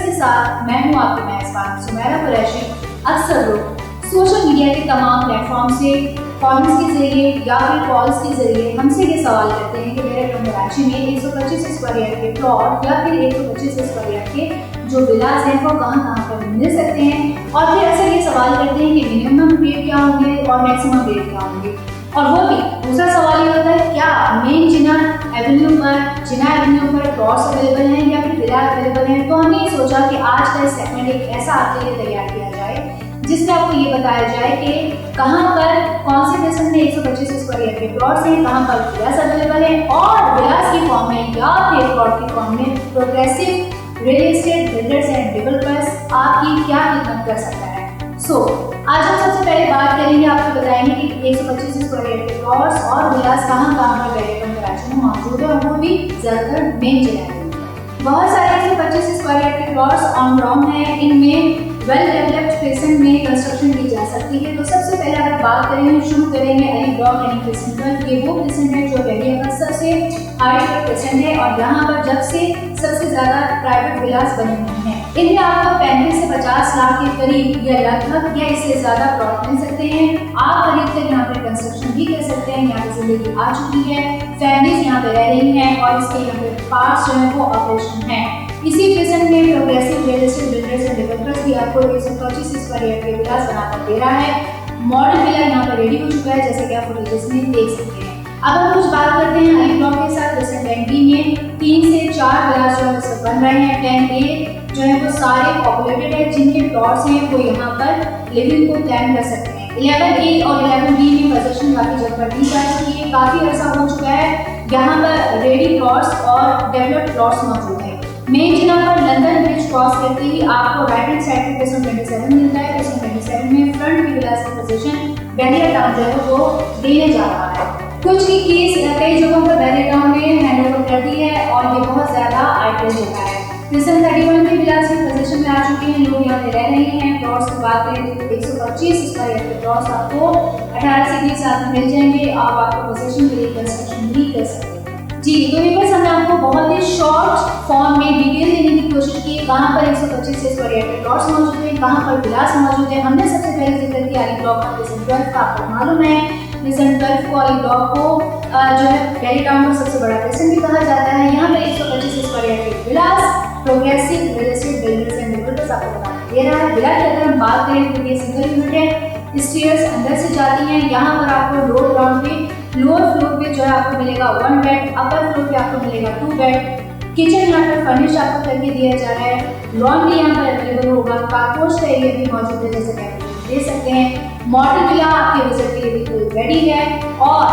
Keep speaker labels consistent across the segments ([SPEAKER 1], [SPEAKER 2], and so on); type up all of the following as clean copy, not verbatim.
[SPEAKER 1] के साथ मैं हूँ आपकी मेजबान सुमेरा कुरैशी। अक्सर लोग सोशल मीडिया के तमाम प्लेटफॉर्म से कमेंट्स के जरिए या फिर कॉल्स के जरिए हमसे ये सवाल करते हैं कि मेरे कराची में 125 स्क्वायर यार्ड के प्लॉट या फिर 125 स्क्वायर यार्ड के जो विलास हैं वो कहाँ पर मिल सकते हैं, और फिर अक्सर ये सवाल करते हैं कि मिनिमम रेट क्या होंगे और मैक्सिमम रेट क्या होंगे। और वो भी दूसरा सवाल ये होता है, क्या मेन जिन्ना एवेन्यू पर प्लॉट्स अवेलेबल हैं या फिर विला अवेलेबल हैं। तो हमने सोचा कि आज का सेगमेंट एक ऐसा आपके लिए तैयार किया जाए जिसमें आपको ये बताया जाए कि कहाँ पर कौन से किस्म में 125 स्क्वायर यार्ड के प्लॉट्स हैं, कहाँ पर विलास अवेलेबल हैं, और विलास की फॉर्म में या फिर प्लॉट की फॉर्म में progressive real estate builders and developers आपकी क्या खिदमत कर सकता है। आज हम सबसे पहले बात करेंगे, आपको बताएंगे कि 125 स्क्वायर यार्ड के प्लॉट्स और विलास कहाँ पर ग्रेटर कराची में मौजूद है, और वो भी ज्यादातर मेन जिला में। बहुत सारे 125 स्क्वायर यार्ड के प्लॉट्स ऑन ग्राउंड है, इनमें वेल डेवलप्ड क्रिसेंट में कंस्ट्रक्शन की जा सकती है। तो सबसे पहले अगर बात करें, शुरू करेंगे अली ब्लॉक यानी क्रिसेंट 12। ये वो क्रिसेंट है जो एरिया का सबसे हाईएस्ट क्रिसेंट है और यहाँ पर जब से सबसे ज्यादा प्राइवेट विलास बने हुए हैं। इनमें आपको 35 से 50 लाख के करीब या लगभग या इससे ज्यादा प्लॉट मिल सकते हैं। आप खरीद कर यहाँ पे कंस्ट्रक्शन भी कर सकते हैं। यहाँ पे जिंदगी आ चुकी है, फैमिलीज यहाँ पे रह रही हैं और इसके यहाँ पे पार्ट्स जो है वो ऑपरेशन है। इसी क्रिसेंट में progressive real estate builders and developers भी आपको 125 स्क्वायर यार्ड के विलास बनाकर दे रहा है। मॉडल विला यहाँ पर रेडी हो चुका है, जैसे कि आप फुटेजेस में देख सकते हैं। अब हम कुछ बात करते हैं अली ब्लॉक के साथ। क्रिसेंट 10 में 3 से 4 विलास जो है बन रहे हैं। 10A जो है वो सारे पॉपुलेटेड है, जिनके प्लॉट्स हैं वो यहाँ पर लिविंग को प्लान कर सकते हैं। 11A और 11B में पोजीशन काफी जगह पर दी जा चुकी है, काफी अर्सा हो चुका है। यहाँ पर रेडी प्लॉट्स और डेवलप्ड प्लॉट्स मौजूद है। मेन जिला पर लंदन ब्रिज क्रॉस करते ही आपको राइट हैंड साइड पे क्रिसेंट 27 मिलता है। क्रिसेंट 27 में फ्रंट की विलास की पोजीशन बैरियर टाउन जो है वो देने जा रहा है। कुछ की केस कई जगहों पर बैरियर टाउन ने हैंड ओवर कर दी है और ये बहुत ज्यादा आइडियल जगह है। क्रिसेंट 31 के विलास की पोजीशन में आ चुके हैं, लोग यहाँ पे रह रहे हैं। प्लॉट्स की बात करें तो 125 स्क्वायर यार्ड के प्लॉट्स आपको 18 से 20 साल में मिल जाएंगे और आपको पोजीशन के लिए कंस्ट्रक्शन भी कर सकते हैं। जी, तो ये बस हमने आपको बहुत ही शॉर्ट फॉर्म में डिटेल देने की कोशिश की है, कहाँ पर 125 स्क्वायर यार्ड के प्लॉट्स मौजूद हैं, कहाँ पर विलास मौजूद है। हमने सबसे पहले जिक्र किया अली ब्लॉक का क्रिसेंट 12 का, आपको मालूम है क्रिसेंट 12 को अली ब्लॉक को जो है दिल्ली टाउन का सबसे बड़ा क्रिसेंट भी कहा जाता है। यहाँ पर 125 स्क्वायर यार्ड के Vilas progressive real estate builders and developers आपको बता दे रहा है। विला की अगर हम बात करें तो ये सिंगल यूनिट है, स्टेयर्स अंदर से जाती हैं। यहाँ पर आपको लोअर ग्राउंड पे लोअर फ्लोर पे जो है आपको मिलेगा 1 बेड, अपर फ्लोर पे आपको मिलेगा 2 बेड। किचन यहाँ पर फर्निश आपको करके दिया जा रहा है। लॉन्ड्री यहाँ पर अवेलेबल होगा, कारपोर्च का एरिया भी मौजूद है, जैसे कि आप दे सकते हैं। मॉडल विला आपके विजिट के लिए बिल्कुल रेडी है, और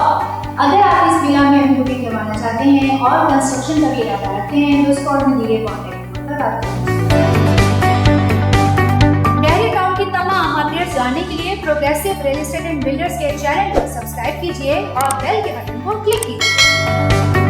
[SPEAKER 1] अगर आप इस विला में बुकिंग करवाना चाहते हैं और कंस्ट्रक्शन का भी इरादा रखते हैं तो स्पॉट में दिए कॉन्टैक्ट नंबर आते हैं। डेयरी टाउन की तमाम अपडेट्स जानने के लिए progressive real estate and builders के चैनल को सब्सक्राइब कीजिए और बेल के बटन को क्लिक कीजिए।